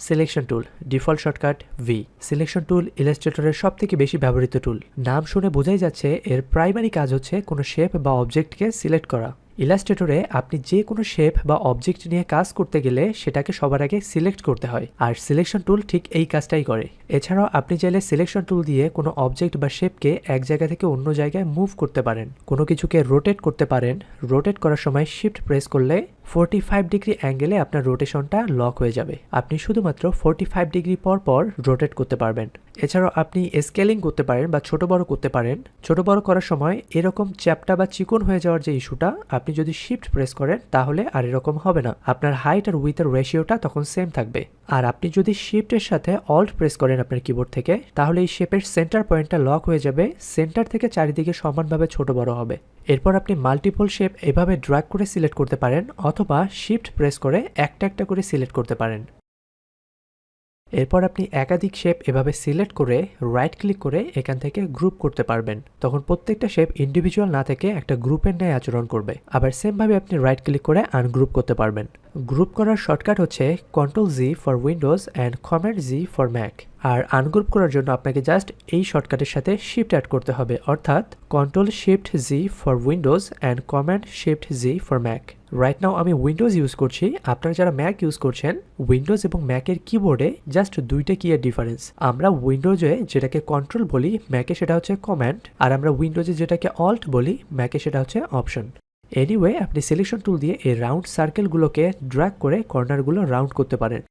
Selection tool, default shortcut V. Selection tool ইলাস্ট্রেটরের সবথেকে বেশি ব্যবহৃত টুল। নাম শুনে বোঝাই যাচ্ছে এর প্রাইমারি কাজ হচ্ছে কোনো শেপ বা অবজেক্টকে সিলেক্ট করা। ইলাস্ট্রেটরে আপনি যে কোনো শেপ বা অবজেক্ট নিয়ে কাজ করতে গেলে সেটাকে সবার আগে সিলেক্ট করতে হয়, আর সিলেকশন টুল ঠিক এই কাজটাই করে। এছাড়াও আপনি চাইলে সিলেকশন টুল দিয়ে কোনো অবজেক্ট বা শেপকে এক জায়গা থেকে অন্য জায়গায় মুভ করতে পারেন, কোনো কিছুকে রোটেট করতে পারেন। রোটেট করার সময় শিফট প্রেস করলে 45 ডিগ্রি অ্যাঙ্গেলে আপনার রোটেশনটা লক হয়ে যাবে। আপনি শুধুমাত্র 45 ডিগ্রি পর পর রোটেট করতে পারবেন। এছাড়াও আপনি স্কেলিং করতে পারেন বা ছোট বড় করতে পারেন। ছোট বড় করার সময় এরকম চ্যাপ্টা বা চিকন হয়ে যাওয়ার যে ইস্যুটা, আপনি যদি শিফট প্রেস করেন তাহলে আর এরকম হবে না। আপনার হাইট আর উইথের রেশিওটা তখন সেম থাকবে। আর আপনি যদি শিফটের সাথে অল্ট প্রেস করেন আপনার কিবোর্ড থেকে, তাহলে এই শেপের সেন্টার পয়েন্টটা লক হয়ে যাবে, সেন্টার থেকে চারিদিকে সমানভাবে ছোট বড় হবে। এরপর আপনি মাল্টিপল শেপ এভাবে ড্র্যাগ করে সিলেক্ট করতে পারেন, অথবা শিফট প্রেস করে একটা একটা করে সিলেক্ট করতে পারেন। এরপর আপনি একাধিক শেপ এভাবে সিলেক্ট করে রাইট ক্লিক করে এখান থেকে গ্রুপ করতে পারবেন। তখন প্রত্যেকটা শেপ ইন্ডিভিজুয়াল না থেকে একটা গ্রুপের ন্যায় আচরণ করবে। আবার সেমভাবে আপনি রাইট ক্লিক করে আনগ্রুপ করতে পারবেন। গ্রুপ করার শর্টকাট হচ্ছে Ctrl Z for Windows and Command Z for Mac. আর আনগ্রুপ করার জন্য আপনাকে জাস্ট এই শর্টকাটের সাথে শিফট অ্যাড করতে হবে, অর্থাৎ Ctrl Shift Z for Windows and Command Shift Z for Mac. Right now আমি উইন্ডোজ ইউজ করছি, আপনারা যারা ম্যাক ইউজ করছেন, উইন্ডোজ এবং ম্যাকের কিবোর্ডে জাস্ট দুইটা কি এর ডিফারেন্স। আমরা উইন্ডোজে যেটাকে কন্ট্রোল বলি, ম্যাকে সেটা হচ্ছে কমান্ড, আর আমরা উইন্ডোজে যেটাকে অল্ট বলি, ম্যাকে সেটা হচ্ছে অপশন। এনিওয়ে, আপনি সিলেকশন টুল দিয়ে এই রাউন্ড সার্কেলগুলোকে ড্র্যাগ করে কর্নারগুলো রাউন্ড করতে পারেন।